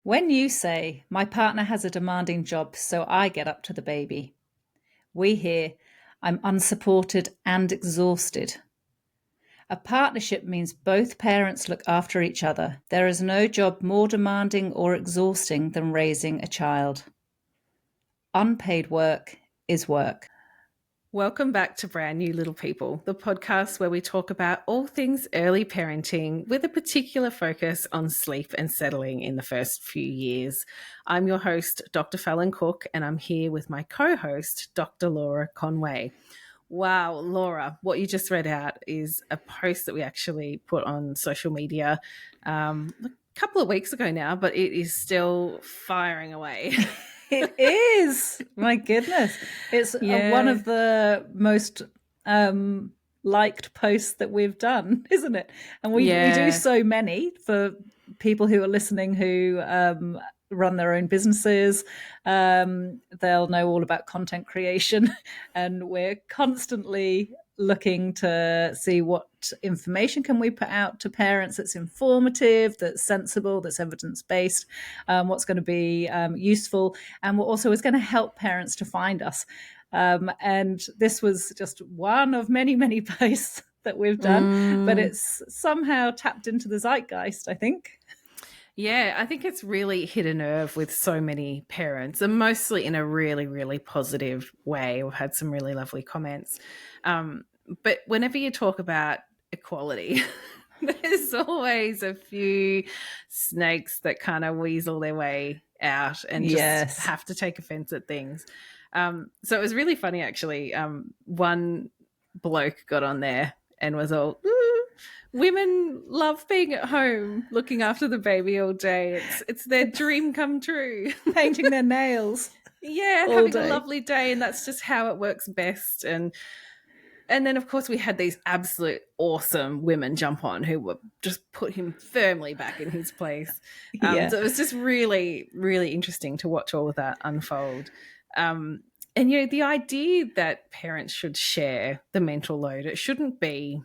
When you say, my partner has a demanding job, so I get up to the baby, we hear, I'm unsupported and exhausted. A partnership means both parents look after each other. There is no job more demanding or exhausting than raising a child. Unpaid work is work. Welcome back to Brand New Little People, the podcast where we talk about all things early parenting with a particular focus on sleep and settling in the first few years. I'm your host, Dr Fallon Cook, and I'm here with my co-host, Dr Laura Conway. Wow, Laura, what you just read out is a post that we actually put on social media a couple of weeks ago now, but it is still firing away. It is. My goodness. It's one of the most liked posts that we've done, isn't it? And we do so many for people who are listening who run their own businesses. They'll know all about content creation, and we're constantly looking to see what information can we put out to parents that's informative, that's sensible, that's evidence-based, what's going to be useful, and what also is going to help parents to find us. And this was just one of many, many posts that we've done, but it's somehow tapped into the zeitgeist, I think. Yeah, I think it's really hit a nerve with so many parents, and mostly in a really, really positive way. We've had some really lovely comments. But whenever you talk about equality, there's always a few snakes that kind of weasel their way out and just have to take offense at things. So it was really funny, actually. One bloke got on there and was all, women love being at home looking after the baby all day. It's their dream come true. Painting their nails. Yeah, having a lovely day, and that's just how it works best. And then, of course, we had these absolute awesome women jump on who were just put him firmly back in his place. So it was just really, really interesting to watch all of that unfold. And, the idea that parents should share the mental load, it shouldn't be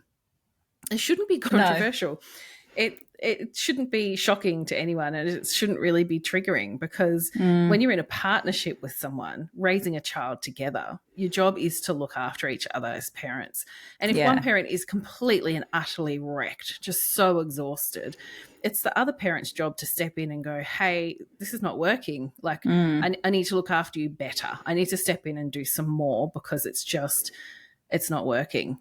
controversial. No. It shouldn't be shocking to anyone, and it shouldn't really be triggering, because when you're in a partnership with someone, raising a child together, your job is to look after each other as parents. And if one parent is completely and utterly wrecked, just so exhausted, it's the other parent's job to step in and go, hey, this is not working. Like, I need to look after you better. I need to step in and do some more, because it's not working.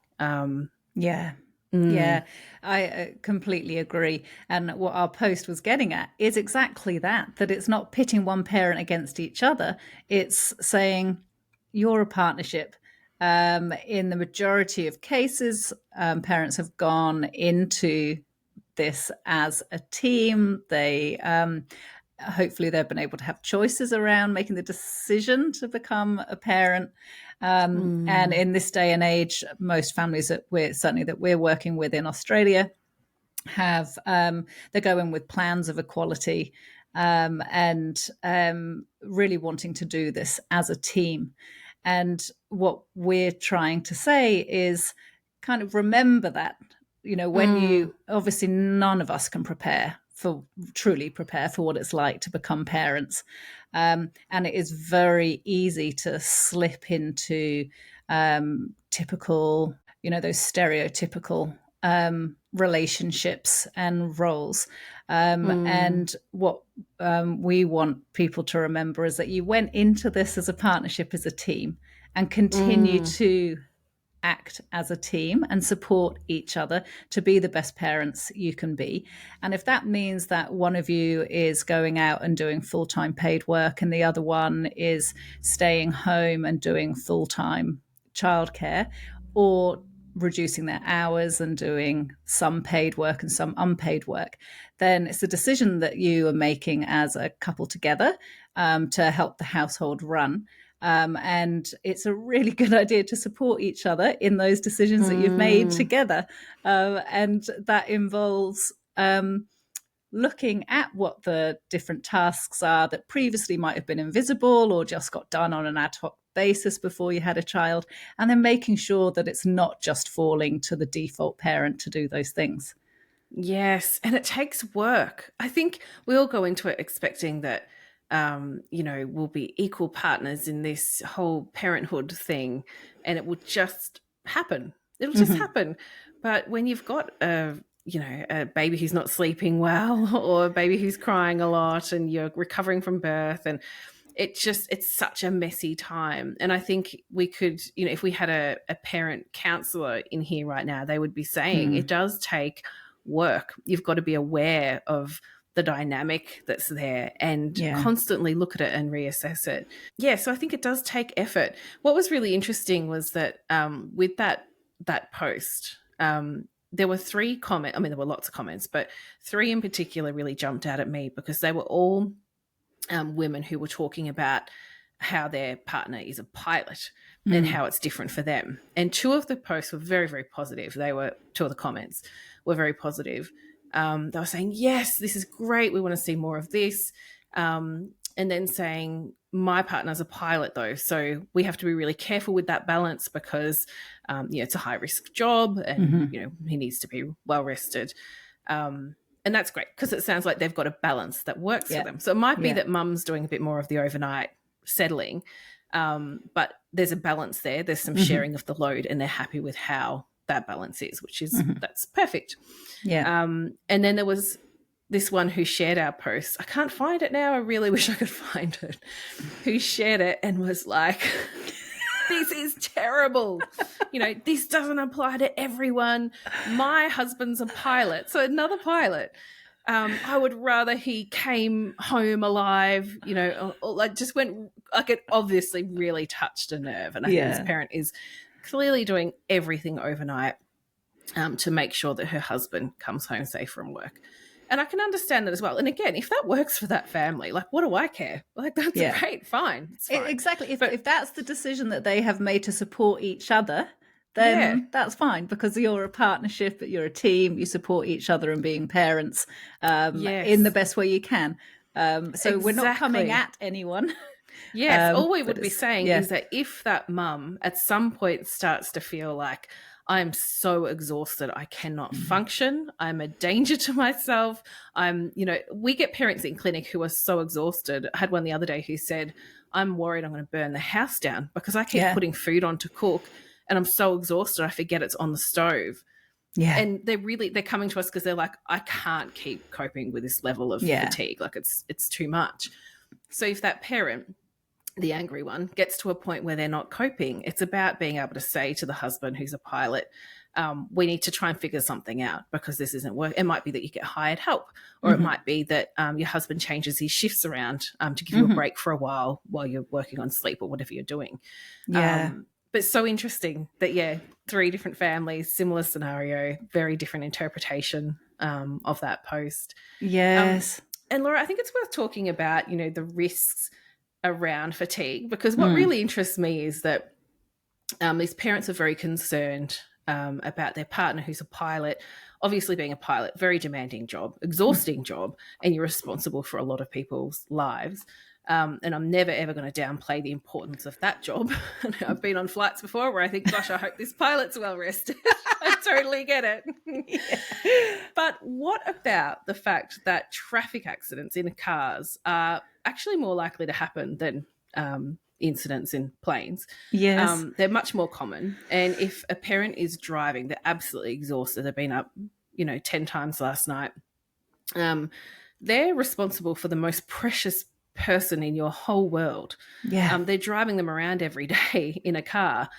Yeah, I completely agree. And what our post was getting at is exactly that it's not pitting one parent against each other. It's saying you're a partnership. In the majority of cases, parents have gone into this as a team. They hopefully they've been able to have choices around making the decision to become a parent. And in this day and age, most families that we're working with in Australia have they're going with plans of equality, and really wanting to do this as a team. And what we're trying to say is kind of remember that, when you obviously none of us can truly prepare for what it's like to become parents. And it is very easy to slip into typical, those stereotypical relationships and roles. And what we want people to remember is that you went into this as a partnership, as a team, and continue to act as a team and support each other to be the best parents you can be. And if that means that one of you is going out and doing full-time paid work and the other one is staying home and doing full-time childcare, or reducing their hours and doing some paid work and some unpaid work, then it's a decision that you are making as a couple together to help the household run. And it's a really good idea to support each other in those decisions that you've made together. And that involves looking at what the different tasks are that previously might have been invisible or just got done on an ad hoc basis before you had a child, and then making sure that it's not just falling to the default parent to do those things. Yes, and it takes work. I think we all go into it expecting that, we'll be equal partners in this whole parenthood thing, and it will just happen. It'll just Hmm. happen. But when you've got a baby who's not sleeping well, or a baby who's crying a lot, and you're recovering from birth, and it's such a messy time. And I think we could, if we had a parent counselor in here right now, they would be saying it does take work. You've got to be aware of the dynamic that's there and Yeah. constantly look at it and reassess it. Yeah, so I think it does take effort. What was really interesting was that with that post, there were three comments. I mean, there were lots of comments, but three in particular really jumped out at me because they were all women who were talking about how their partner is a pilot and how it's different for them. And two of the posts were very, very positive. Two of the comments were very positive. They were saying, yes, this is great. We want to see more of this. And then saying, my partner's a pilot though, so we have to be really careful with that balance because, it's a high risk job and, he needs to be well rested. And that's great because it sounds like they've got a balance that works for them. So it might be that mum's doing a bit more of the overnight settling, but there's a balance there. There's some sharing of the load and they're happy with how that balance is, which is, that's perfect. Yeah. And then there was this one who shared our post. I can't find it now. I really wish I could find it. Who shared it and was like, this is terrible. This doesn't apply to everyone. My husband's a pilot. So another pilot. I would rather he came home alive, or like just went, like it obviously really touched a nerve. And I think this parent is clearly doing everything overnight to make sure that her husband comes home safe from work. And I can understand that as well. And again, if that works for that family, like, what do I care? Like, that's great. Fine. It's fine. Exactly. If that's the decision that they have made to support each other, then that's fine because you're a partnership, you're a team, you support each other and being parents in the best way you can. So we're not coming at anyone. Yes. All we would be saying is that if that mum at some point starts to feel like, I'm so exhausted, I cannot function, I'm a danger to myself. We get parents in clinic who are so exhausted. I had one the other day who said, I'm worried I'm going to burn the house down because I keep putting food on to cook and I'm so exhausted I forget it's on the stove. Yeah. And they're coming to us because they're like, I can't keep coping with this level of fatigue. Like it's too much. So if that parent, the angry one, gets to a point where they're not coping, it's about being able to say to the husband who's a pilot, we need to try and figure something out because this isn't working. It might be that you get hired help, or it might be that your husband changes his shifts around to give you a break for a while you're working on sleep or whatever you're doing. Yeah. But so interesting that, three different families, similar scenario, very different interpretation of that post. Yes. And Laura, I think it's worth talking about, the risks around fatigue, because what really interests me is that these parents are very concerned about their partner who's a pilot. Obviously, being a pilot, very demanding job, exhausting job, and you're responsible for a lot of people's lives. And I'm never, ever going to downplay the importance of that job. I've been on flights before where I think, gosh, I hope this pilot's well rested. I totally get it. But what about the fact that traffic accidents in cars are actually more likely to happen than incidents in planes? Yes. They're much more common. And if a parent is driving, they're absolutely exhausted. They've been up, 10 times last night. They're responsible for the most precious person in your whole world. Yeah. They're driving them around every day in a car.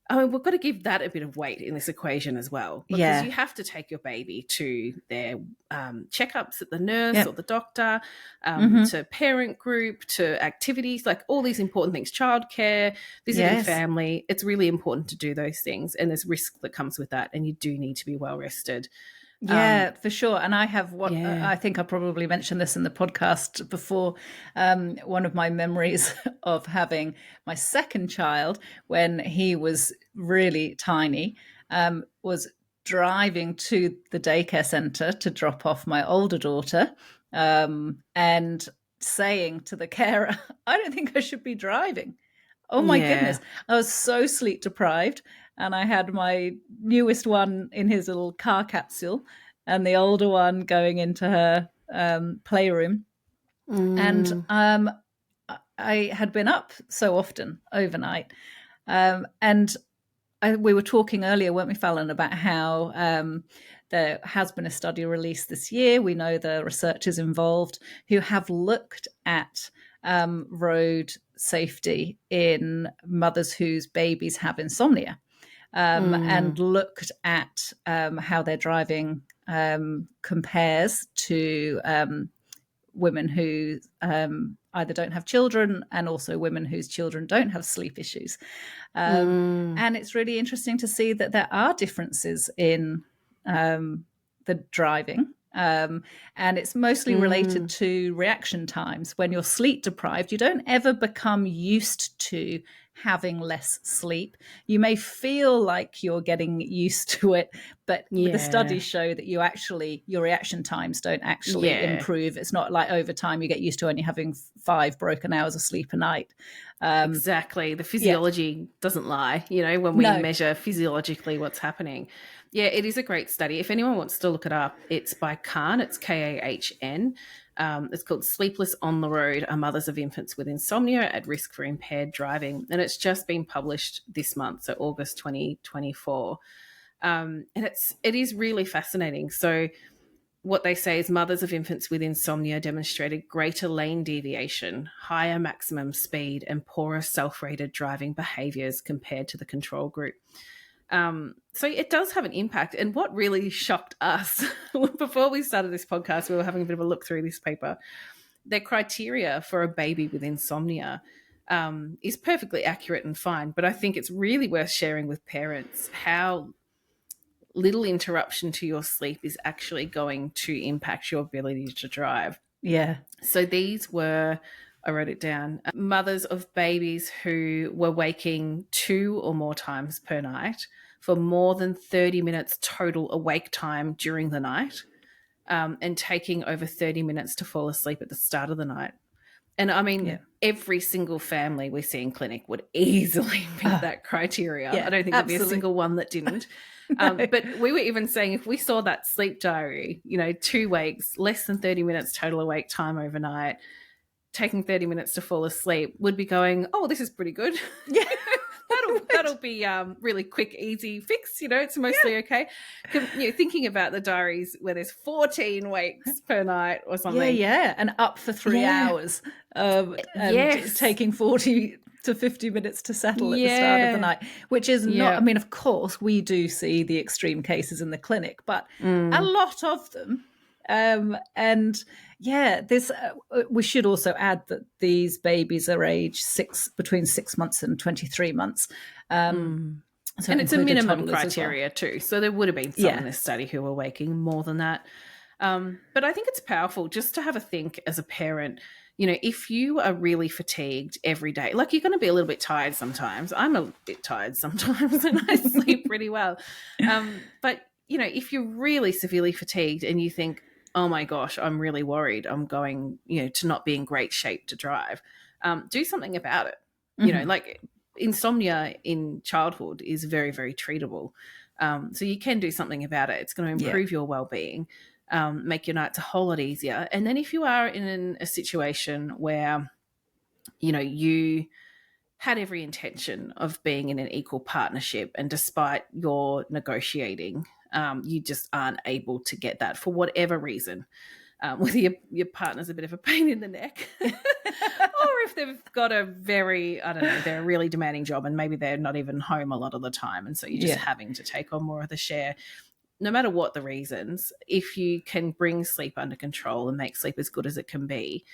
I mean, we've got to give that a bit of weight in this equation as well, because you have to take your baby to their checkups at the nurse or the doctor, to parent group, to activities, like all these important things, childcare, visiting family. It's really important to do those things, and there's risk that comes with that, and you do need to be well rested. Yeah, for sure. And I have I think I probably mentioned this in the podcast before. One of my memories of having my second child when he was really tiny was driving to the daycare center to drop off my older daughter and saying to the carer, I don't think I should be driving. Oh my goodness. I was so sleep deprived. And I had my newest one in his little car capsule. and the older one going into her playroom. And I had been up so often overnight. And we were talking earlier, weren't we, Fallon, about how there has been a study released this year. We know the researchers involved who have looked at road safety in mothers whose babies have insomnia, and looked at how their driving compares to women who either don't have children, and also women whose children don't have sleep issues. And it's really interesting to see that there are differences in the driving. And it's mostly related to reaction times. When you're sleep deprived, you don't ever become used to having less sleep. You may feel like you're getting used to it, but the studies show that your reaction times don't actually improve. It's not like over time you get used to only having 5 broken hours of sleep a night. Exactly. The physiology doesn't lie, when we measure physiologically what's happening. Yeah, it is a great study. If anyone wants to look it up, it's by Kahn. It's Kahn. It's called Sleepless on the Road, Are Mothers of Infants with Insomnia at Risk for Impaired Driving? And it's just been published this month, so August 2024. And it is really fascinating. So what they say is mothers of infants with insomnia demonstrated greater lane deviation, higher maximum speed, and poorer self-rated driving behaviours compared to the control group. So it does have an impact. And what really shocked us, before we started this podcast, we were having a bit of a look through this paper. Their criteria for a baby with insomnia is perfectly accurate and fine, but I think it's really worth sharing with parents how little interruption to your sleep is actually going to impact your ability to drive. Yeah. So these were, I wrote it down, mothers of babies who were waking 2 or more times per night for more than 30 minutes total awake time during the night, and taking over 30 minutes to fall asleep at the start of the night. And I mean, every single family we see in clinic would easily meet that criteria. I don't think there'd be a single one that didn't. But we were even saying if we saw that sleep diary, 2 wakes, less than 30 minutes total awake time overnight, taking 30 minutes to fall asleep, would be going, oh, this is pretty good. Yeah. That'll be really quick, easy fix. It's mostly okay. Thinking about the diaries where there's 14 wakes per night or something. Yeah, and up for 3 hours, and taking 40 to 50 minutes to settle at the start of the night, which is not, I mean, of course, we do see the extreme cases in the clinic, but a lot of them. This we should also add that these babies are aged between 6 months and 23 months. So and it's a minimum criteria too. So there would have been some in this study who were waking more than that. But I think it's powerful just to have a think as a parent. If you are really fatigued every day, like you're going to be a little bit tired sometimes. I'm a bit tired sometimes and I sleep pretty well. But, if you're really severely fatigued and you think, oh my gosh, I'm really worried, I'm going, to not be in great shape to drive, do something about it. Like insomnia in childhood is very, very treatable. So you can do something about it. It's going to improve your well-being. Make your nights a whole lot easier. And then if you are in a situation where, you had every intention of being in an equal partnership and despite your negotiating, you just aren't able to get that for whatever reason, whether your partner's a bit of a pain in the neck or if they've got a very, they're a really demanding job and maybe they're not even home a lot of the time. And so you're just having to take on more of the share. No matter what the reasons, if you can bring sleep under control and make sleep as good as it can be,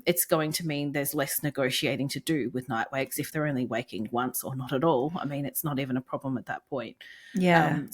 it's going to mean there's less negotiating to do with night wakes if they're only waking once or not at all. I mean, it's not even a problem at that point. I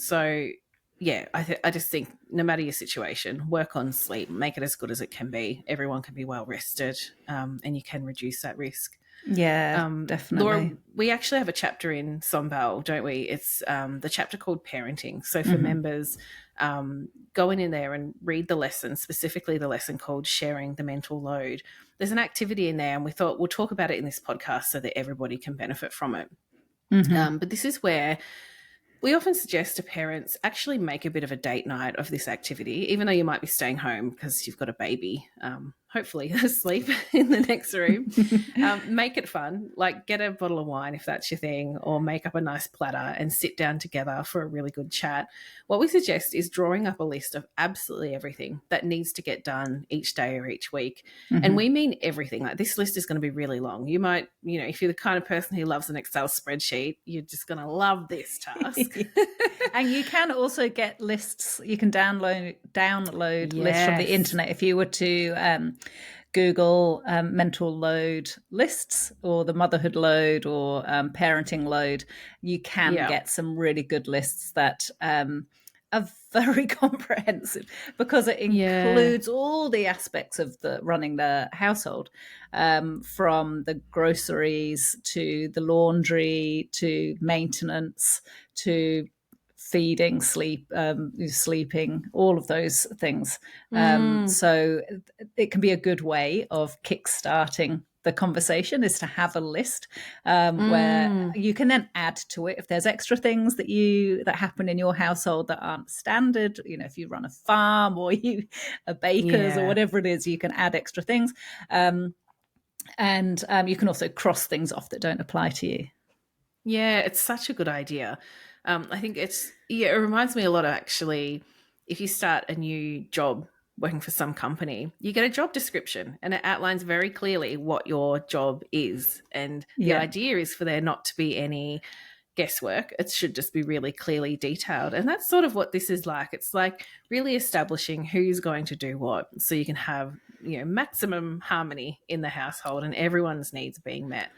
just think no matter your situation, work on sleep, make it as good as it can be. Everyone can be well rested, and you can reduce that risk. Yeah, definitely. Laura, we actually have a chapter in Sombal, don't we? It's the chapter called Parenting. So for members, go in there and read the lesson, specifically the lesson called Sharing the Mental Load. There's an activity in there and we thought we'll talk about it in this podcast so that everybody can benefit from it. But this is where We often suggest to parents actually make a bit of a date night of this activity, even though you might be staying home because you've got a baby, hopefully asleep in the next room. Make it fun, like get a bottle of wine if that's your thing, or make up a nice platter and sit down together for a really good chat. What we suggest is drawing up a list of absolutely everything that needs to get done each day or each week. And we mean everything. Like, this list is going to be really long. You might, if you're the kind of person who loves an Excel spreadsheet, you're just going to love this task. And you can also get lists. You can download lists from the internet. If you were to Google mental load lists, or the motherhood load, or parenting load, you can get some really good lists that are very comprehensive, because it includes all the aspects of the running the household, from the groceries to the laundry to maintenance to feeding, sleeping, all of those things. So it can be a good way of kickstarting the conversation, is to have a list where you can then add to it if there's extra things that happen in your household that aren't standard. If you run a farm, or you are bakers, or whatever it is, you can add extra things, and you can also cross things off that don't apply to you. Yeah, it's such a good idea. I think it reminds me a lot of, actually, if you start a new job working for some company, you get a job description and it outlines very clearly what your job is. And the idea is for there not to be any guesswork. It should just be really clearly detailed. And that's sort of what this is like. It's like really establishing who's going to do what, so you can have, maximum harmony in the household and everyone's needs being met.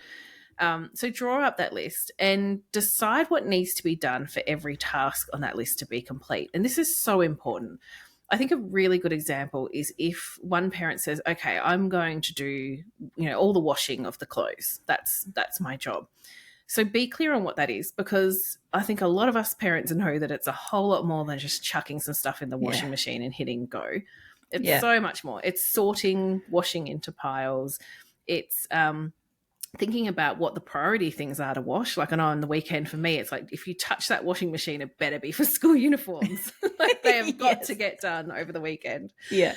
So draw up that list and decide what needs to be done for every task on that list to be complete. And this is so important. I think a really good example is if one parent says, okay, I'm going to do, all the washing of the clothes. That's my job. So be clear on what that is, because I think a lot of us parents know that it's a whole lot more than just chucking some stuff in the washing machine and hitting go. It's so much more. It's sorting washing into piles. It's thinking about what the priority things are to wash. Like, I know on the weekend for me, it's like, if you touch that washing machine, it better be for school uniforms. Like, they have got to get done over the weekend. Yeah.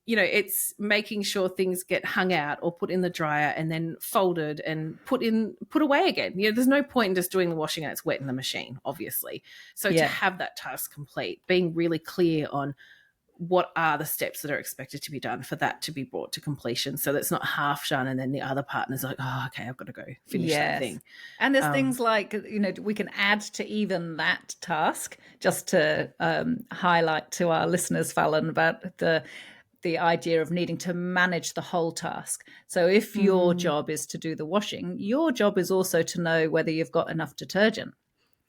It's making sure things get hung out or put in the dryer and then folded and put away again. There's no point in just doing the washing and it's wet in the machine, obviously. So to have that task complete, being really clear on what are the steps that are expected to be done for that to be brought to completion, so that's not half done and then the other partner's like, oh, okay, I've got to go finish that thing. And there's things like, we can add to even that task, just to highlight to our listeners, Fallon, about the idea of needing to manage the whole task. So if your job is to do the washing, your job is also to know whether you've got enough detergent,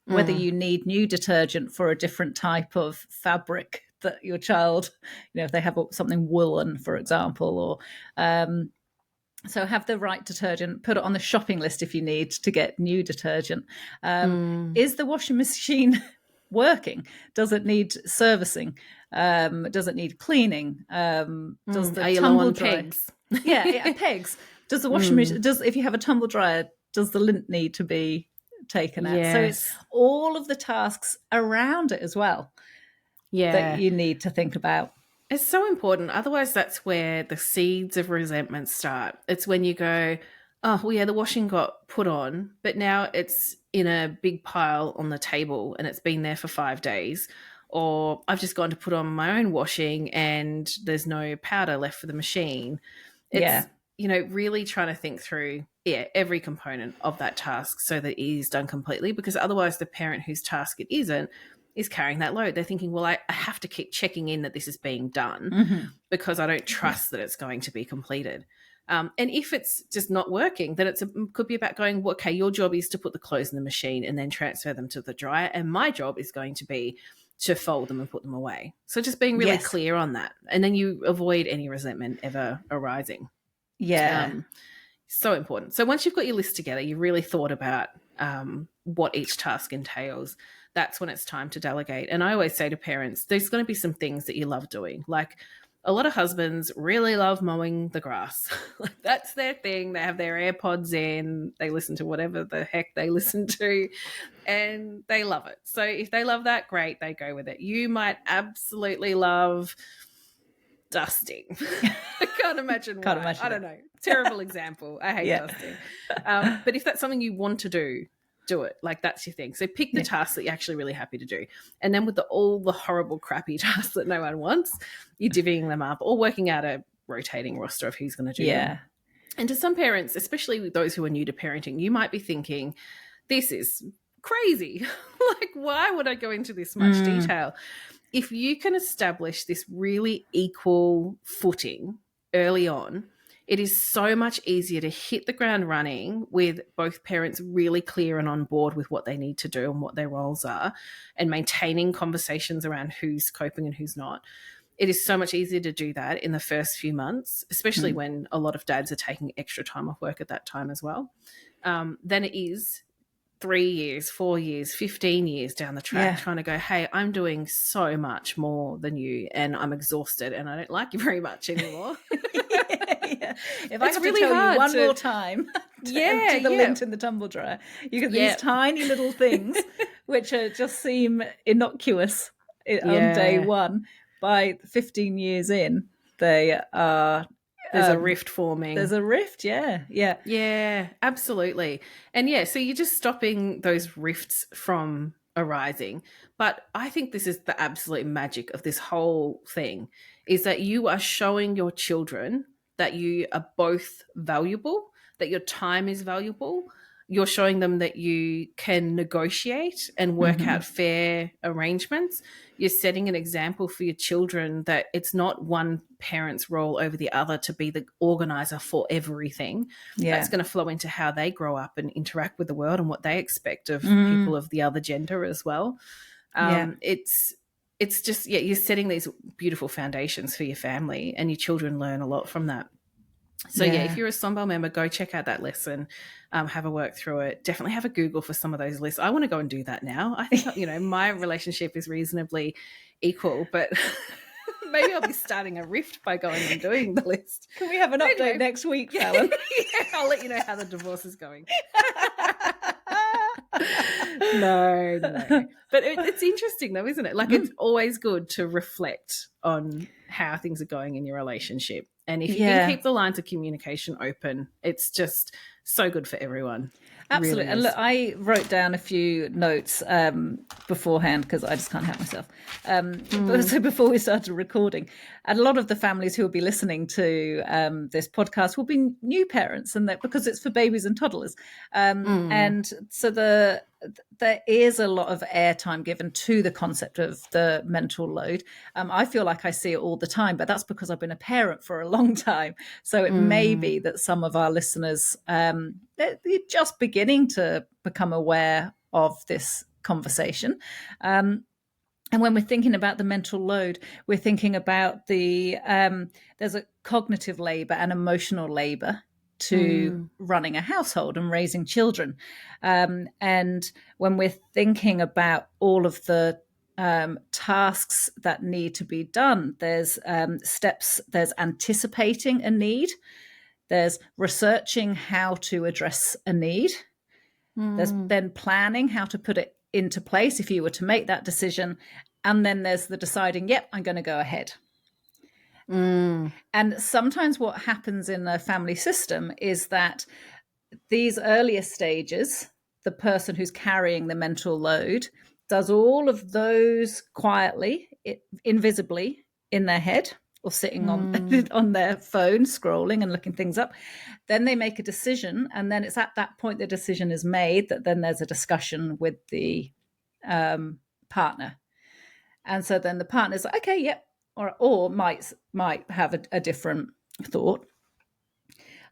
whether you need new detergent for a different type of fabric that your child, if they have something woolen, for example, or so have the right detergent, put it on the shopping list if you need to get new detergent. Is the washing machine working? Does it need servicing? Does it need cleaning? Does the tumble dryer? Pegs? Pegs. Does the washing machine, if you have a tumble dryer, does the lint need to be taken out? So it's all of the tasks around it as well that you need to think about. It's so important. Otherwise, that's where the seeds of resentment start. It's when you go, oh, well, the washing got put on, but now it's in a big pile on the table and it's been there for 5 days. Or I've just gone to put on my own washing and there's no powder left for the machine. It's, really trying to think through, every component of that task so that it is done completely, because otherwise the parent whose task it isn't is carrying that load. They're thinking, well, I have to keep checking in that this is being done because I don't trust that it's going to be completed. And if it's just not working, then it could be about going, well, okay, your job is to put the clothes in the machine and then transfer them to the dryer, and my job is going to be to fold them and put them away. So just being really clear on that, and then you avoid any resentment ever arising. So important. So once you've got your list together, you really thought about what each task entails, that's when it's time to delegate. And I always say to parents, there's going to be some things that you love doing. Like, a lot of husbands really love mowing the grass. Like that's their thing. They have their AirPods in, they listen to whatever the heck they listen to, and they love it. So if they love that, great, they go with it. You might absolutely love dusting. I can't imagine why. Can't imagine I don't know. Terrible example. I hate dusting. But if that's something you want to do it. Like that's your thing. So pick the task that you're actually really happy to do. And then with all the horrible, crappy tasks that no one wants, you're divvying them up or working out a rotating roster of who's going to do them. And to some parents, especially with those who are new to parenting, you might be thinking, this is crazy. Like, why would I go into this much detail? If you can establish this really equal footing early on, it is so much easier to hit the ground running with both parents really clear and on board with what they need to do and what their roles are, and maintaining conversations around who's coping and who's not. It is so much easier to do that in the first few months, especially when a lot of dads are taking extra time off work at that time as well, than it is 3 years, 4 years, 15 years down the track trying to go, hey, I'm doing so much more than you and I'm exhausted and I don't like you very much anymore. If I have really to tell you one more time to empty the lint in the tumble dryer, you get these tiny little things which just seem innocuous on day one. By 15 years in, they are... There's a rift forming. There's a rift, yeah. Yeah, absolutely. And so you're just stopping those rifts from arising. But I think this is the absolute magic of this whole thing, is that you are showing your children that you are both valuable, that your time is valuable. You're showing them that you can negotiate and work out fair arrangements. You're setting an example for your children that it's not one parent's role over the other to be the organizer for everything. That's going to flow into how they grow up and interact with the world and what they expect of people of the other gender as well. It's just, you're setting these beautiful foundations for your family, and your children learn a lot from that. So if you're a Sonbell member, go check out that lesson, have a work through it. Definitely have a Google for some of those lists. I want to go and do that now. I think, my relationship is reasonably equal, but maybe I'll be starting a rift by going and doing the list. Can we have an update next week, Fallon? I'll let you know how the divorce is going. No. But it's interesting though, isn't it? Like it's always good to reflect on how things are going in your relationship. And if you can keep the lines of communication open, it's just so good for everyone. Absolutely. Really and look, I wrote down a few notes beforehand because I just can't help myself. So before we started recording, and a lot of the families who will be listening to this podcast will be new parents, and that because it's for babies and toddlers. And so there is a lot of airtime given to the concept of the mental load. I feel like I see it all the time, but that's because I've been a parent for a long time. So it may be that some of our listeners, they're just beginning to become aware of this conversation. And when we're thinking about the mental load, we're thinking about there's a cognitive labor and emotional labor to running a household and raising children. And when we're thinking about all of the tasks that need to be done, there's steps, there's anticipating a need, there's researching how to address a need, there's then planning how to put it into place if you were to make that decision, and then there's the deciding, yep, I'm going to go ahead. And sometimes what happens in a family system is that these earlier stages, the person who's carrying the mental load does all of those quietly, invisibly in their head or sitting on their phone, scrolling and looking things up. Then they make a decision, and then it's at that point the decision is made that then there's a discussion with the partner. And so then the partner's like, okay, yep. Or might have a different thought.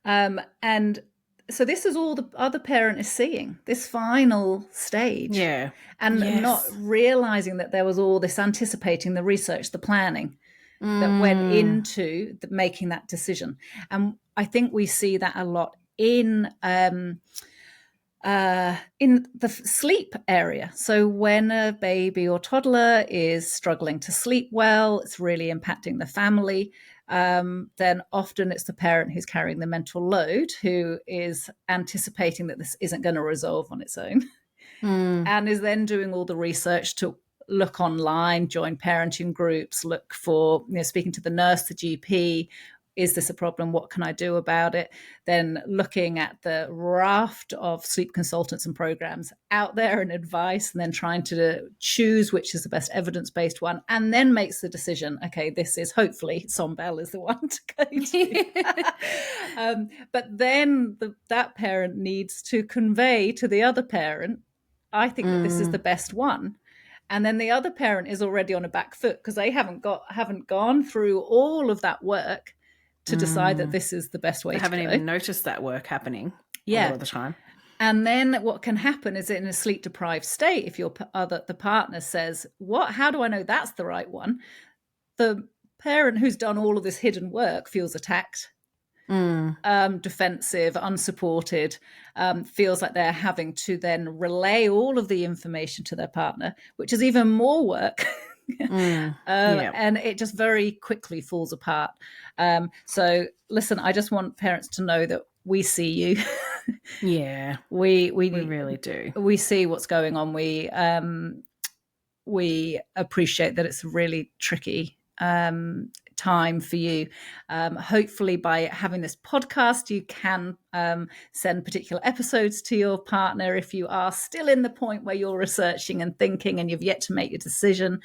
And so this is all the other parent is seeing, this final stage. And not realizing that there was all this anticipating, the research, the planning that went into making that decision. And I think we see that a lot in In the sleep area. So when a baby or toddler is struggling to sleep well, it's really impacting the family. Then often it's the parent who's carrying the mental load, who is anticipating that this isn't going to resolve on its own, and is then doing all the research to look online, join parenting groups, look for, speaking to the nurse, the GP. Is this a problem? What can I do about it? Then looking at the raft of sleep consultants and programs out there and advice, and then trying to choose which is the best evidence-based one, and then makes the decision, okay, this is hopefully Sombel is the one to go to. But then that parent needs to convey to the other parent, I think that this is the best one. And then the other parent is already on a back foot because they haven't gone through all of that work to decide that this is the best way to go. They haven't even noticed that work happening a lot of the time. And then what can happen is, in a sleep deprived state, if the partner says, how do I know that's the right one? The parent who's done all of this hidden work feels attacked, defensive, unsupported, feels like they're having to then relay all of the information to their partner, which is even more work. And it just very quickly falls apart. So listen, I just want parents to know that we see you. Yeah, we really do. We see what's going on. We appreciate that it's a really tricky time for you. Hopefully by having this podcast, you can send particular episodes to your partner if you are still in the point where you're researching and thinking and you've yet to make your decision.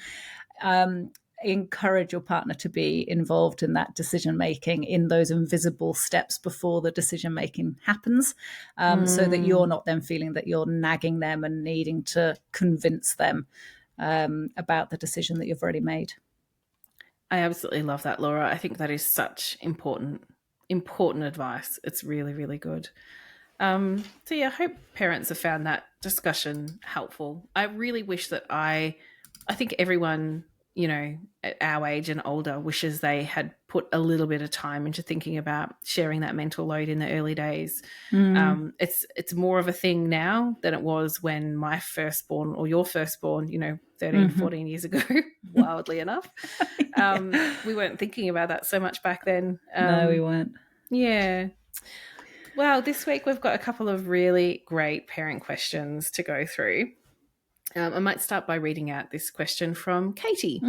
Encourage your partner to be involved in that decision making, in those invisible steps before the decision making happens, so that you're not then feeling that you're nagging them and needing to convince them about the decision that you've already made. I absolutely love that, Laura. I think that is such important advice. It's really, really good. So yeah, I hope parents have found that discussion helpful. I really wish that I think everyone, at our age and older wishes they had put a little bit of time into thinking about sharing that mental load in the early days. It's more of a thing now than it was when my firstborn or your firstborn, 13, 14 years ago, wildly enough. We weren't thinking about that so much back then. No, we weren't. Yeah. Well, this week we've got a couple of really great parent questions to go through. I might start by reading out this question from Katie.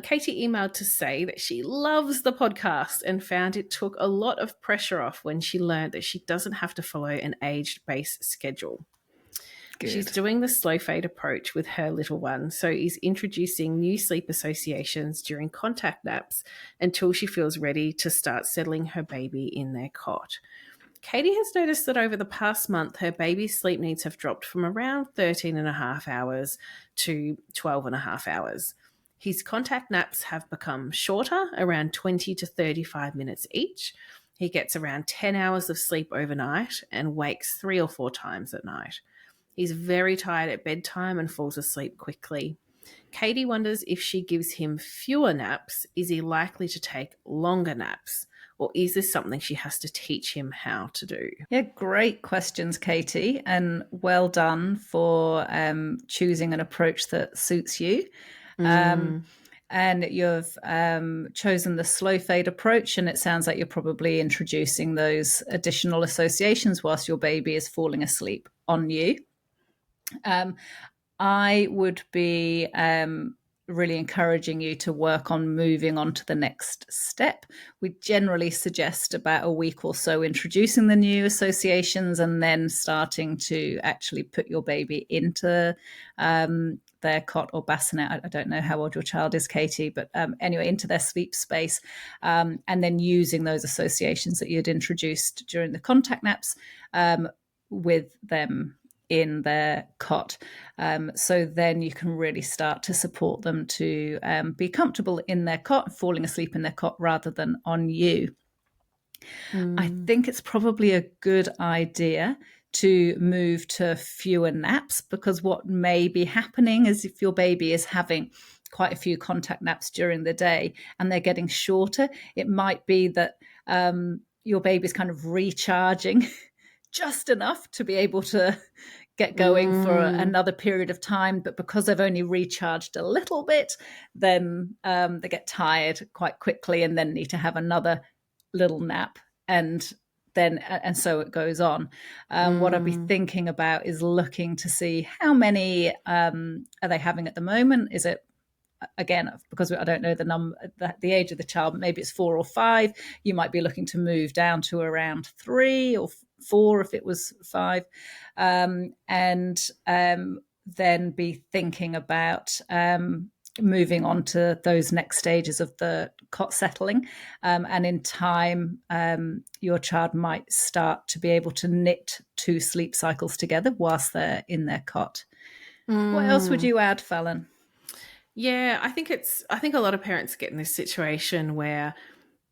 Katie emailed to say that she loves the podcast and found it took a lot of pressure off when she learned that she doesn't have to follow an age-based schedule. Good. She's doing the slow fade approach with her little one, so is introducing new sleep associations during contact naps until she feels ready to start settling her baby in their cot. Katie has noticed that over the past month, her baby's sleep needs have dropped from around 13.5 hours to 12.5 hours. His contact naps have become shorter, around 20 to 35 minutes each. He gets around 10 hours of sleep overnight and wakes 3 or 4 times at night. He's very tired at bedtime and falls asleep quickly. Katie wonders if she gives him fewer naps, is he likely to take longer naps? Or is this something she has to teach him how to do? Yeah, great questions, Katie, and well done for choosing an approach that suits you. And you've chosen the slow fade approach, and it sounds like you're probably introducing those additional associations whilst your baby is falling asleep on you. I would be really encouraging you to work on moving on to the next step. We generally suggest about a week or so introducing the new associations and then starting to actually put your baby into their cot or bassinet. I don't know how old your child is, Katie, but anyway, into their sleep space, and then using those associations that you'd introduced during the contact naps with them in their cot. So then you can really start to support them to be comfortable in their cot, falling asleep in their cot rather than on you. I think it's probably a good idea to move to fewer naps, because what may be happening is if your baby is having quite a few contact naps during the day and they're getting shorter, it might be that your baby's kind of recharging just enough to be able to get going for Mm, another period of time. But because they've only recharged a little bit, then they get tired quite quickly and then need to have another little nap. And so it goes on. What I'd be mm, thinking about is looking to see how many are they having at the moment. Is it, again, because I don't know the number, the age of the child, maybe it's 4 or 5. You might be looking to move down to around 3 or 4 if it was 5, and then be thinking about moving on to those next stages of the cot settling. And in time, your child might start to be able to knit 2 sleep cycles together whilst they're in their cot. What else would mm. you add, Fallon? Yeah, I think a lot of parents get in this situation where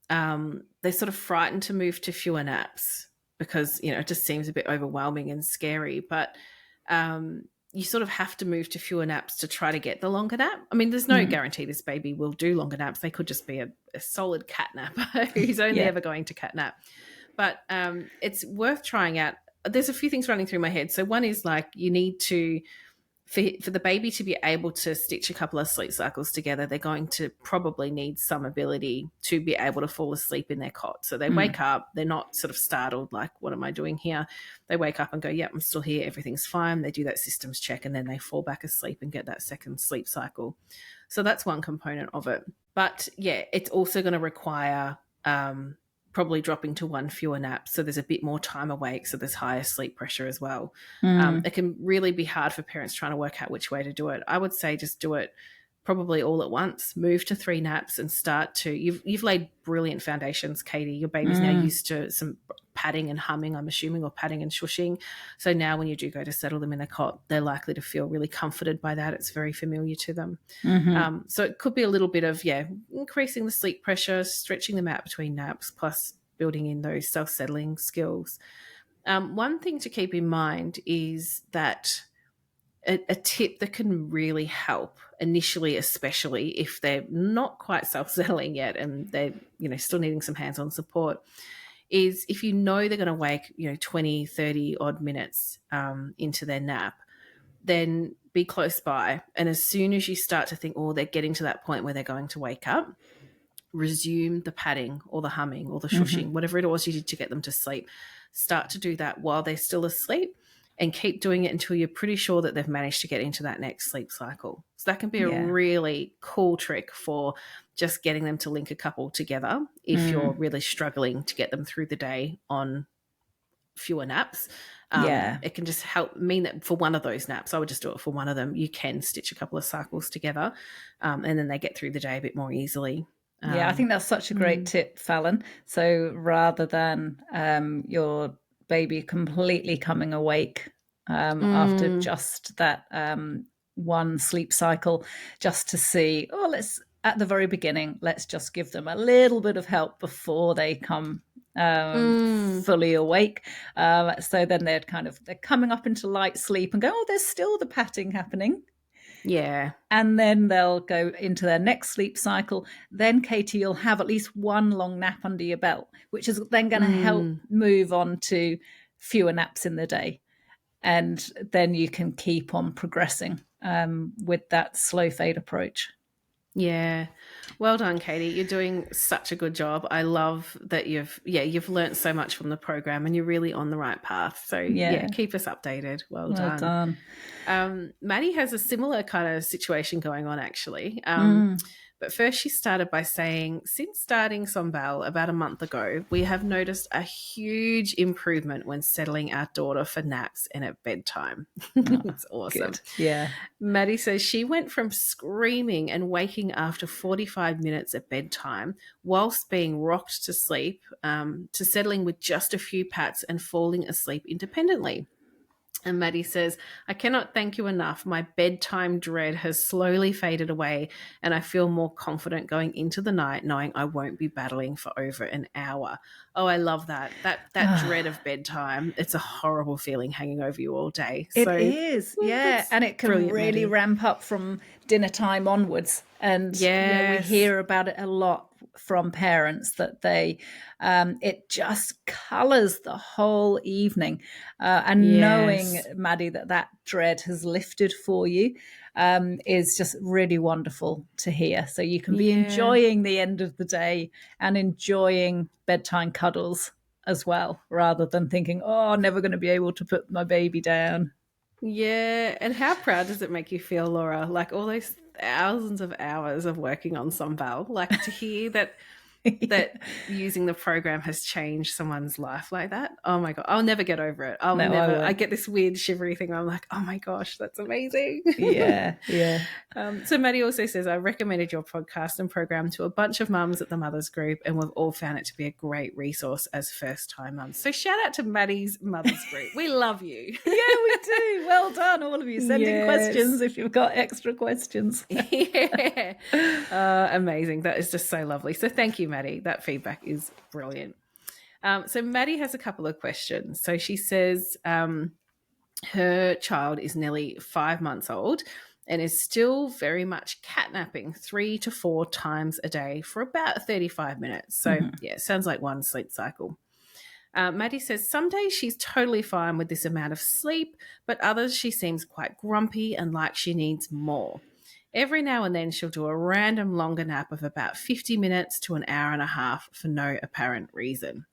they're sort of frightened to move to fewer naps because, it just seems a bit overwhelming and scary. But you sort of have to move to fewer naps to try to get the longer nap. I mean, there's no Mm. guarantee this baby will do longer naps. They could just be a solid cat napper who's only Yeah. ever going to cat nap. But it's worth trying out. There's a few things running through my head. So one is like you need to for the baby to be able to stitch a couple of sleep cycles together, they're going to probably need some ability to be able to fall asleep in their cot. So they Mm. wake up, they're not sort of startled, like, what am I doing here? They wake up and go, yep, I'm still here, everything's fine. They do that systems check and then they fall back asleep and get that second sleep cycle. So that's one component of it. But yeah, it's also going to require probably dropping to 1 fewer nap. So there's a bit more time awake. So there's higher sleep pressure as well. Mm. It can really be hard for parents trying to work out which way to do it. I would say just do it probably all at once. Move to 3 naps and start to. You've laid brilliant foundations, Katie. Your baby's now Mm. used to some patting and humming, I'm assuming, or patting and shushing. So now when you do go to settle them in the cot, they're likely to feel really comforted by that. It's very familiar to them. Mm-hmm. So it could be a little bit of, increasing the sleep pressure, stretching them out between naps, plus building in those self-settling skills. One thing to keep in mind is that a tip that can really help initially, especially if they're not quite self-settling yet and they're still needing some hands-on support, is if they're going to wake 20, 30 odd minutes into their nap, then be close by. And as soon as you start to think, oh, they're getting to that point where they're going to wake up, resume the patting or the humming or the Mm-hmm. shushing, whatever it was you did to get them to sleep. Start to do that while they're still asleep and keep doing it until you're pretty sure that they've managed to get into that next sleep cycle. So that can be a Yeah. really cool trick for just getting them to link a couple together if you're Mm. really struggling to get them through the day on fewer naps. Yeah. It can just help mean that for one of those naps, I would just do it for one of them. You can stitch a couple of cycles together, and then they get through the day a bit more easily. Yeah, I think that's such a great Mm, tip, Fallon. So rather than your baby completely coming awake after mm, just that one sleep cycle, just to see, oh, let's, at the very beginning, let's just give them a little bit of help before they come mm, fully awake. So then they're coming up into light sleep and go, oh, there's still the patting happening, yeah. and then they'll go into their next sleep cycle. Then, Katie, you'll have at least one long nap under your belt, which is then going to help Mm, move on to fewer naps in the day. And then you can keep on progressing with that slow fade approach. yeah. Well done, Katie. You're doing such a good job. I love that you've learnt so much from the program and you're really on the right path. So yeah, Yeah, keep us updated. Well well done. done. Maddie has a similar kind of situation going on, actually. Mm. But first, she started by saying, since starting Sombal about a month ago, we have noticed a huge improvement when settling our daughter for naps and at bedtime. Oh, It's awesome. good. Yeah. Maddie says she went from screaming and waking after 45 minutes at bedtime whilst being rocked to sleep to settling with just a few pats and falling asleep independently. And Maddie says, I cannot thank you enough. My bedtime dread has slowly faded away, and I feel more confident going into the night knowing I won't be battling for over an hour. Oh, I love that. That dread of bedtime. It's a horrible feeling hanging over you all day. It So is, well, yeah. that's And it can brilliant, really Maddie. ramp up from dinner time onwards. And, we Yes. hear about it a lot from parents that it just colours the whole evening. And knowing, Yes. Maddie, that dread has lifted for you is just really wonderful to hear. So you can be Yeah. enjoying the end of the day and enjoying bedtime cuddles as well, rather than thinking, oh, I'm never going to be able to put my baby down. Yeah. And how proud does it make you feel, Laura? Like all those thousands of hours of working on Sunbell, like to hear that using the program has changed someone's life like that. Oh my God. I'll never get over it. No, I I won't. get this weird shivery thing. I'm like, oh my gosh, that's amazing. Yeah, yeah. So Maddie also says, I recommended your podcast and program to a bunch of mums at the Mothers Group, and we've all found it to be a great resource as first-time mums. So shout out to Maddie's Mothers Group. We love you. Yeah, we do. Well done, all of you. Send in questions if you've got extra questions. Yeah. Amazing. That is just so lovely. So thank you, Maddie. That feedback is brilliant. So Maddie has a couple of questions. So she says her child is nearly 5 months old and is still very much catnapping 3 to 4 times a day for about 35 minutes. So yeah, sounds like one sleep cycle. Maddie says some days she's totally fine with this amount of sleep, but others she seems quite grumpy and like she needs more. Every now and then she'll do a random longer nap of about 50 minutes to an hour and a half for no apparent reason.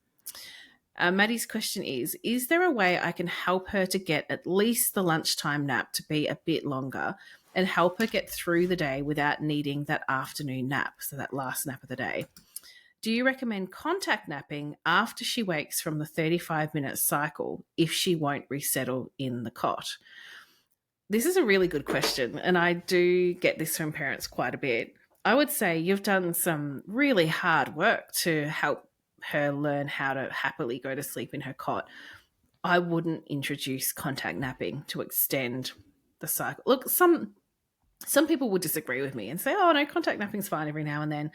Maddie's question is there a way I can help her to get at least the lunchtime nap to be a bit longer and help her get through the day without needing that afternoon nap, so that last nap of the day? Do you recommend contact napping after she wakes from the 35-minute cycle if she won't resettle in the cot? This is a really good question, and I do get this from parents quite a bit. I would say you've done some really hard work to help her learn how to happily go to sleep in her cot. I wouldn't introduce contact napping to extend the cycle. Look, some people would disagree with me and say, oh, no, contact napping's fine every now and then.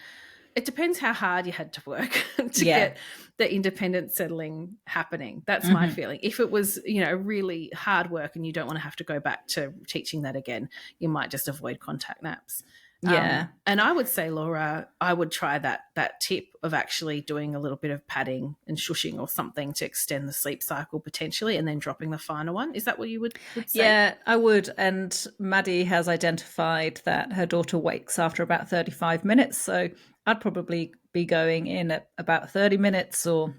It depends how hard you had to work to get the independent settling happening. That's my feeling. If it was, really hard work and you don't want to have to go back to teaching that again, you might just avoid contact naps. Yeah. And I would say, Laura, I would try that tip of actually doing a little bit of padding and shushing or something to extend the sleep cycle potentially, and then dropping the final one. Is that what you would say? Yeah, I would. And Maddie has identified that her daughter wakes after about 35 minutes. So I'd probably be going in at about 30 minutes or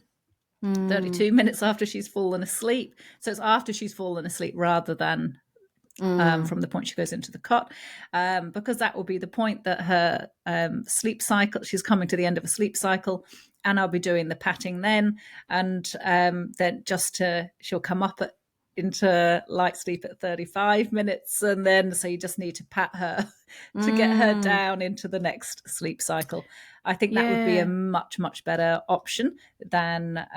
32 minutes after she's fallen asleep. So it's after she's fallen asleep rather than from the point she goes into the cot, because that will be the point that her sleep cycle, she's coming to the end of a sleep cycle, and I'll be doing the patting then. And then she'll come up into light sleep at 35 minutes. And then, so you just need to pat her to get her down into the next sleep cycle. I think that would be a much, much better option than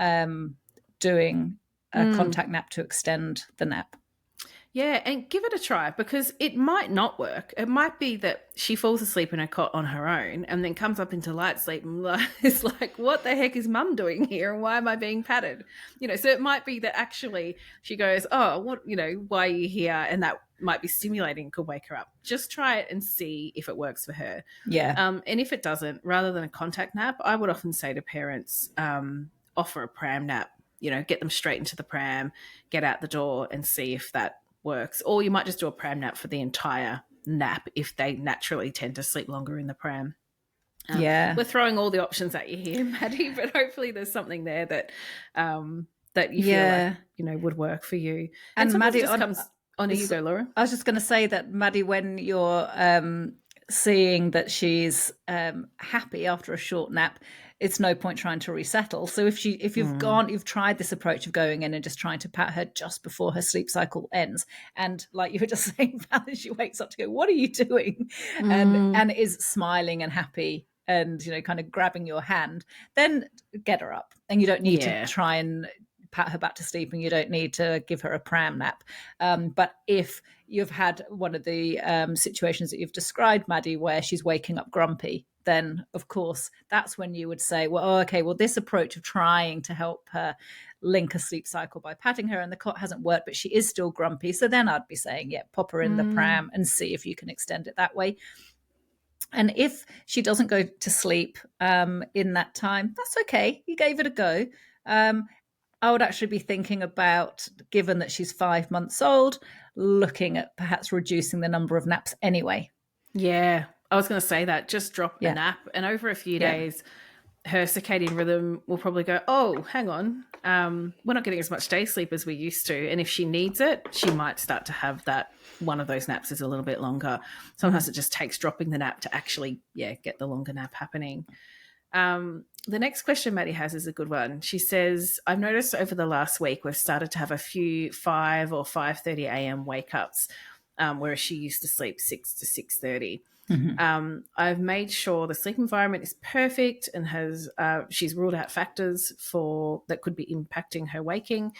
doing a contact nap to extend the nap. Yeah, and give it a try, because it might not work. It might be that she falls asleep in her cot on her own and then comes up into light sleep and is like, what the heck is mum doing here? And why am I being patted? So it might be that actually she goes, oh, what, why are you here? And that might be stimulating, could wake her up. Just try it and see if it works for her. Yeah. And if it doesn't, rather than a contact nap, I would often say to parents, offer a pram nap, get them straight into the pram, get out the door and see if that works. Or you might just do a pram nap for the entire nap if they naturally tend to sleep longer in the pram. We're throwing all the options at you here, Maddie, but hopefully there's something there that you feel like would work for you. And Maddie, you go, Laura. I was just going to say that, Maddie, when you're seeing that she's happy after a short nap, it's no point trying to resettle. So if you've tried this approach of going in and just trying to pat her just before her sleep cycle ends, and like you were just saying, she wakes up to go, what are you doing? And is smiling and happy and, kind of grabbing your hand, then get her up. And you don't need to try and pat her back to sleep, and you don't need to give her a pram nap. But if you've had one of the situations that you've described, Maddie, where she's waking up grumpy, then of course that's when you would say, this approach of trying to help her link a sleep cycle by patting her in the cot hasn't worked, but she is still grumpy. So then I'd be saying, pop her in the pram and see if you can extend it that way. And if she doesn't go to sleep in that time, that's okay. You gave it a go. I would actually be thinking about, given that she's 5 months old, looking at perhaps reducing the number of naps anyway. Yeah, I was going to say that. Just drop a Yeah. nap, and over a few Yeah. days, her circadian rhythm will probably go, oh, hang on, we're not getting as much day sleep as we used to. And if she needs it, she might start to have that one of those naps is a little bit longer. Sometimes it just takes dropping the nap to actually, get the longer nap happening. The next question Maddie has is a good one. She says, I've noticed over the last week we've started to have a few 5 or 5:30 a.m. wake ups, whereas she used to sleep 6 to 6:30. I've made sure the sleep environment is perfect and she's ruled out factors that could be impacting her waking.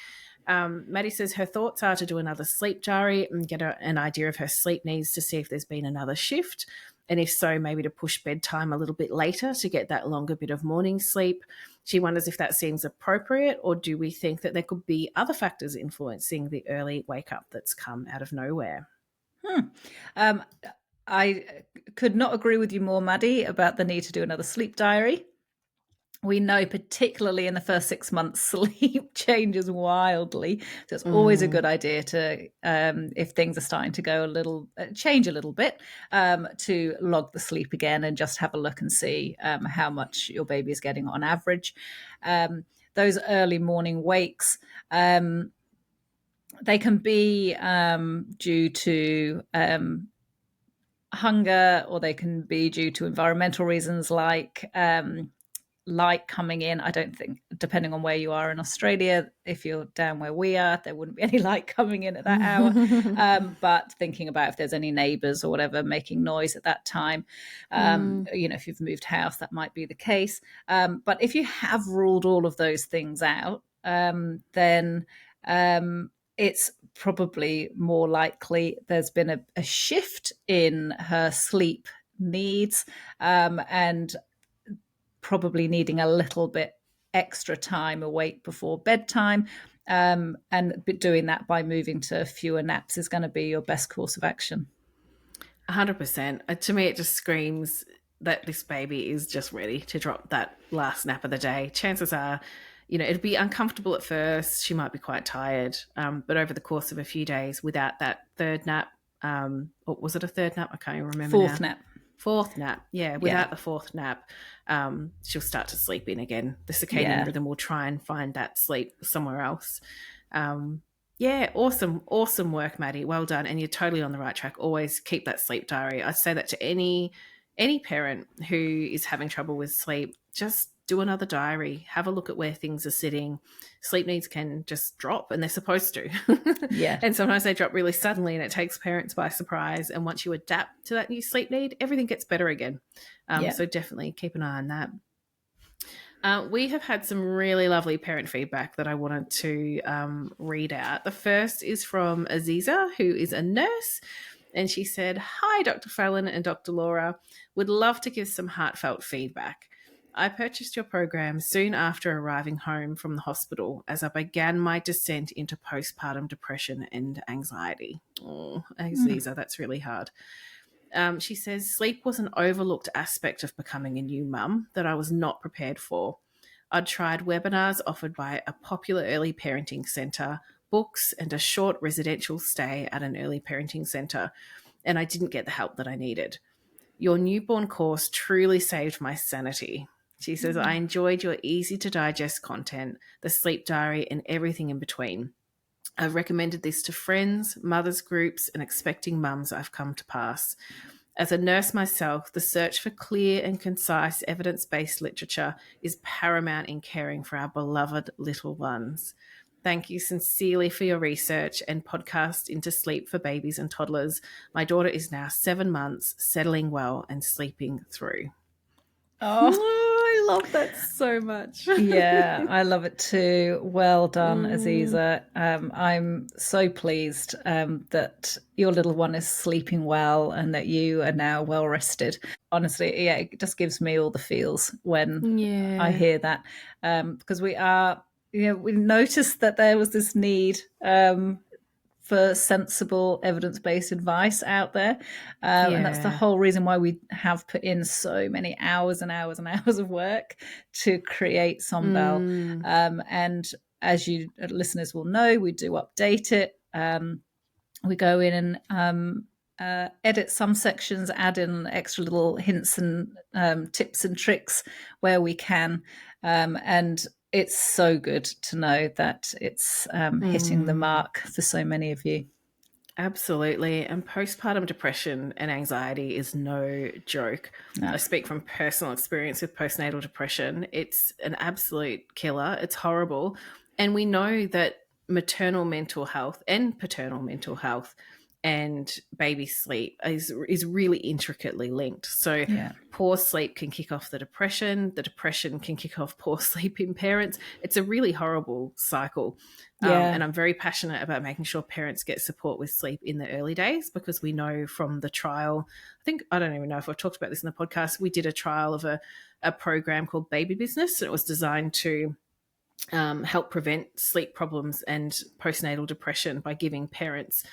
Maddie says her thoughts are to do another sleep diary and get an idea of her sleep needs to see if there's been another shift. And if so, maybe to push bedtime a little bit later to get that longer bit of morning sleep. She wonders if that seems appropriate, or do we think that there could be other factors influencing the early wake up that's come out of nowhere? I could not agree with you more, Maddie, about the need to do another sleep diary. We know, particularly in the first 6 months, sleep changes wildly. So it's always a good idea to, if things are starting to go change a little bit, to log the sleep again and just have a look and see how much your baby is getting on average. Those early morning wakes, they can be due to hunger, or they can be due to environmental reasons like light coming in. I don't think, depending on where you are in Australia, if you're down where we are, there wouldn't be any light coming in at that hour. But thinking about if there's any neighbours or whatever making noise at that time, if you've moved house, that might be the case. But if you have ruled all of those things out, then it's probably more likely there's been a shift in her sleep needs, and probably needing a little bit extra time awake before bedtime. And doing that by moving to fewer naps is going to be your best course of action. 100%. To me, it just screams that this baby is just ready to drop that last nap of the day. Chances are, it'd be uncomfortable at first. She might be quite tired. But over the course of a few days without that third nap, or was it a third nap? I can't even remember. Fourth nap. Yeah, without the fourth nap, she'll start to sleep in again. The circadian rhythm will try and find that sleep somewhere else. Awesome work, Maddie. Well done. And you're totally on the right track. Always keep that sleep diary. I'd say that to any parent who is having trouble with sleep. Just do another diary. Have a look at where things are sitting. Sleep needs can just drop, and they're supposed to. Yeah. And sometimes they drop really suddenly, and it takes parents by surprise. And once you adapt to that new sleep need, everything gets better again. So definitely keep an eye on that. We have had some really lovely parent feedback that I wanted to read out. The first is from Aziza, who is a nurse. And she said, "Hi, Dr. Fallon and Dr. Laura. Would love to give some heartfelt feedback. I purchased your program soon after arriving home from the hospital as I began my descent into postpartum depression and anxiety." Oh, Aziza, that's really hard. She says, "Sleep was an overlooked aspect of becoming a new mum that I was not prepared for. I'd tried webinars offered by a popular early parenting centre, books, and a short residential stay at an early parenting centre, and I didn't get the help that I needed. Your newborn course truly saved my sanity." She says, "I enjoyed your easy-to-digest content, the sleep diary, and everything in between. I've recommended this to friends, mothers groups, and expecting mums I've come to pass. As a nurse myself, the search for clear and concise evidence-based literature is paramount in caring for our beloved little ones. Thank you sincerely for your research and podcast into sleep for babies and toddlers. My daughter is now 7 months, settling well and sleeping through." Oh, I love that so much. Yeah, I love it too. Well done, Aziza. I'm so pleased that your little one is sleeping well and that you are now well rested. Honestly, yeah, it just gives me all the feels when I hear that, because we noticed that there was this need for sensible evidence-based advice out there. And that's the Yeah. whole reason why we have put in so many hours and hours and hours of work to create Sombel. And as you listeners will know, we do update it. We go in and edit some sections, add in extra little hints and tips and tricks where we can. And it's so good to know that it's hitting the mark for so many of you. Absolutely. And postpartum depression and anxiety is no joke. No. I speak from personal experience with postnatal depression. It's an absolute killer. It's horrible. And we know that maternal mental health and paternal mental health and baby sleep is really intricately linked. So Yeah. poor sleep can kick off the depression can kick off poor sleep in parents. It's a really horrible cycle. Yeah. And I'm very passionate about making sure parents get support with sleep in the early days, because we know from the trial, I don't even know if I've talked about this in the podcast, we did a trial of a program called Baby Business, and it was designed to help prevent sleep problems and postnatal depression by giving parents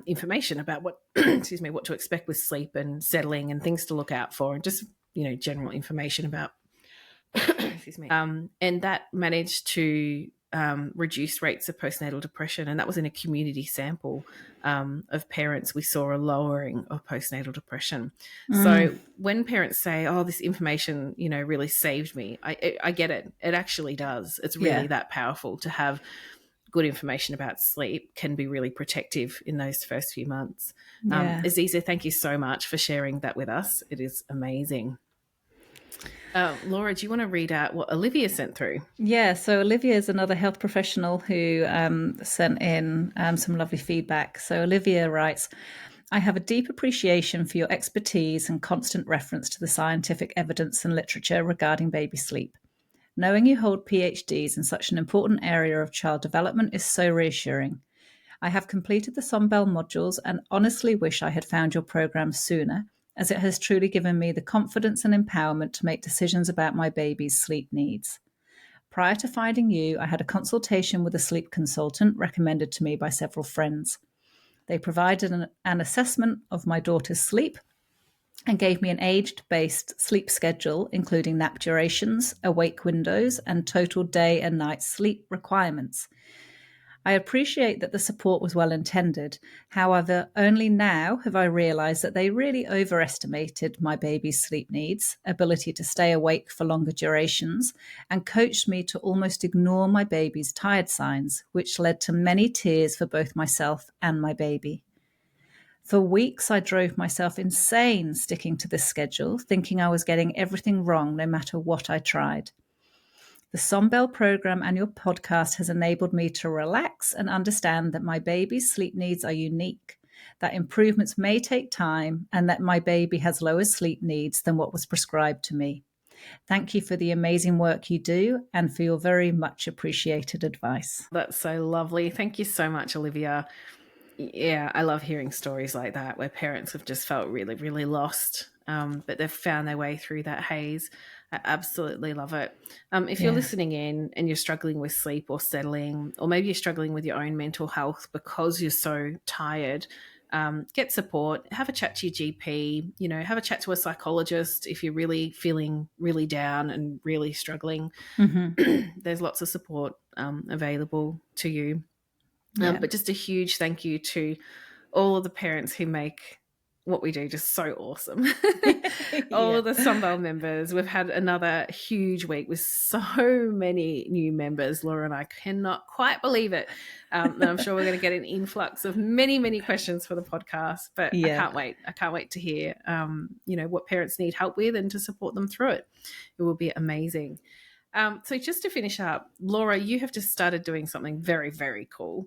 information about what what to expect with sleep and settling and things to look out for, and just general information about and that managed to reduce rates of postnatal depression, and that was in a community sample of parents. We saw a lowering of postnatal depression. So when parents say, "Oh, this information, really saved me," I get it. It actually does. It's really that powerful to have good information about sleep. Can be really protective in those first few months. Aziza, thank you so much for sharing that with us. It is amazing. Laura, do you want to read out what Olivia sent through? Yeah, so Olivia is another health professional who sent in some lovely feedback. So Olivia writes, I have a deep appreciation for your expertise and constant reference to the scientific evidence and literature regarding baby sleep. Knowing you hold PhDs in such an important area of child development is so reassuring. I have completed the Sombel modules and honestly wish I had found your program sooner, as it has truly given me the confidence and empowerment to make decisions about my baby's sleep needs. Prior to finding you, I had a consultation with a sleep consultant recommended to me by several friends. They provided an assessment of my daughter's sleep and gave me an age-based sleep schedule, including nap durations, awake windows, and total day and night sleep requirements. I appreciate that the support was well intended. However, only now have I realized that they really overestimated my baby's sleep needs, ability to stay awake for longer durations, and coached me to almost ignore my baby's tired signs, which led to many tears for both myself and my baby. For weeks, I drove myself insane sticking to this schedule, thinking I was getting everything wrong no matter what I tried. The Sombel program and your podcast has enabled me to relax and understand that my baby's sleep needs are unique, that improvements may take time, and that my baby has lower sleep needs than what was prescribed to me. Thank you for the amazing work you do and for your very much appreciated advice. That's so lovely. Thank you so much, Olivia. Yeah, I love hearing stories like that where parents have just felt really, really lost, but they've found their way through that haze. I absolutely love it. If you're listening in and you're struggling with sleep or settling, or maybe you're struggling with your own mental health because you're so tired, get support, have a chat to your GP, have a chat to a psychologist if you're really feeling really down and really struggling. There's lots of support available to you. But just a huge thank you to all of the parents who make what we do just so awesome. All of the Sombel members. We've had another huge week with so many new members. Laura and I cannot quite believe it. And I'm sure we're going to get an influx of many, many questions for the podcast. But I can't wait. I can't wait to hear, what parents need help with and to support them through it. It will be amazing. So just to finish up, Laura, you have just started doing something very, very cool.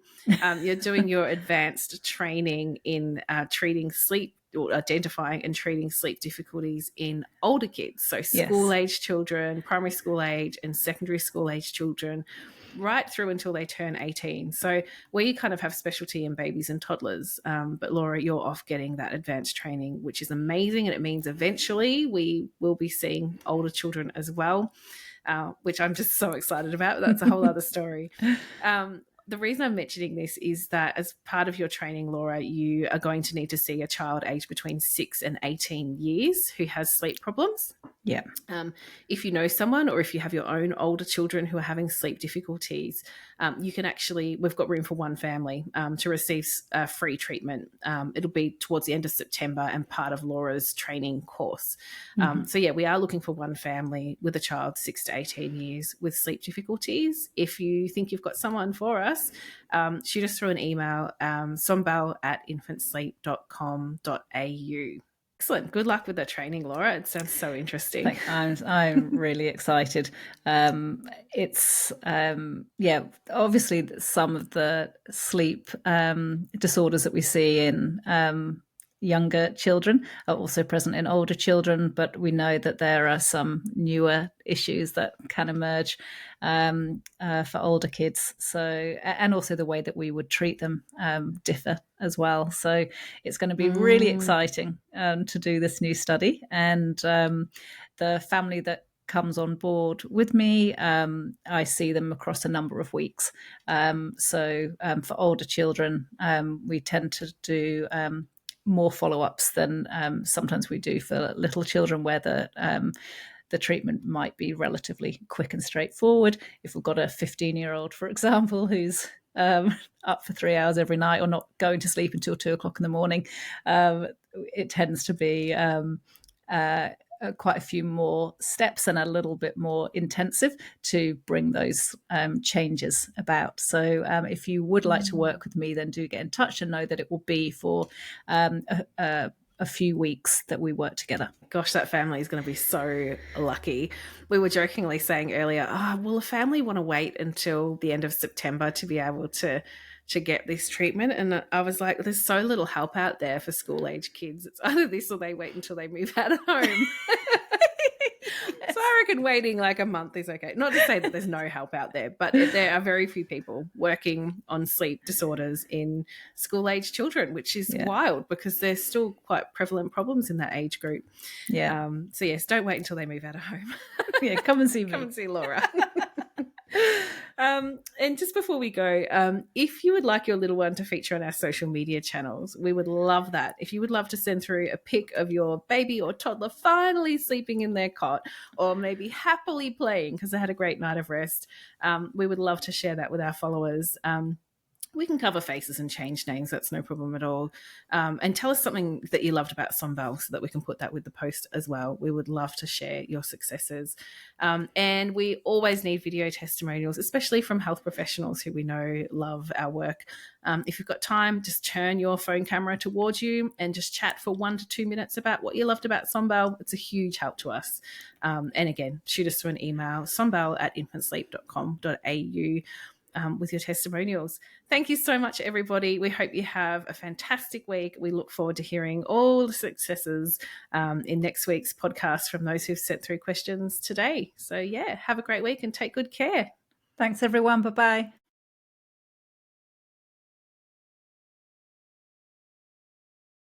You're doing your advanced training in treating sleep, or identifying and treating sleep difficulties in older kids. So school-age children, primary school age and secondary school age children, right through until they turn 18. So we kind of have specialty in babies and toddlers. But Laura, you're off getting that advanced training, which is amazing. And it means eventually we will be seeing older children as well. Which I'm just so excited about. That's a whole other story. The reason I'm mentioning this is that as part of your training, Laura, you are going to need to see a child aged between 6 and 18 years who has sleep problems. Yeah. If you know someone, or if you have your own older children who are having sleep difficulties, you can actually, we've got room for one family to receive free treatment. It'll be towards the end of September and part of Laura's training course. So yeah, we are looking for one family with a child 6 to 18 years with sleep difficulties. If you think you've got someone for us, shoot us through an email, sombal@infantsleep.com.au. Excellent. Good luck with the training, Laura. It sounds so interesting. I'm really excited. It's obviously some of the sleep disorders that we see in younger children are also present in older children, but we know that there are some newer issues that can emerge for older kids. So, and also the way that we would treat them differ as well. So it's going to be really exciting to do this new study. And the family that comes on board with me, I see them across a number of weeks. So for older children, we tend to do more follow-ups than sometimes we do for little children, where the treatment might be relatively quick and straightforward. If we've got a 15-year-old, for example, who's up for 3 hours every night or not going to sleep until 2 o'clock in the morning, it tends to be quite a few more steps and a little bit more intensive to bring those changes about. So if you would like to work with me, then do get in touch and know that it will be for a few weeks that we work together. Gosh, that family is going to be so lucky. We were jokingly saying earlier, will a family want to wait until the end of September to be able to get this treatment? And I was like, there's so little help out there for school age kids. It's either this or they wait until they move out of home. So I reckon waiting like a month is okay. Not to say that there's no help out there, but there are very few people working on sleep disorders in school age children, which is wild because there's still quite prevalent problems in that age group. Yeah. So yes, don't wait until they move out of home. Yeah, come and see me. Come and see Laura. And just before we go, if you would like your little one to feature on our social media channels, we would love that. If you would love to send through a pic of your baby or toddler finally sleeping in their cot, or maybe happily playing because they had a great night of rest, we would love to share that with our followers. We can cover faces and change names. That's no problem at all. And tell us something that you loved about Sombal so that we can put that with the post as well. We would love to share your successes. And we always need video testimonials, especially from health professionals who we know love our work. If you've got time, just turn your phone camera towards you and just chat for 1 to 2 minutes about what you loved about Sombal. It's a huge help to us. And again, shoot us through an email, sombal@infantsleep.com.au. With your testimonials. Thank you so much, everybody. We hope you have a fantastic week. We look forward to hearing all the successes in next week's podcast from those who've sent through questions today. So yeah, have a great week and take good care. Thanks, everyone. Bye-bye.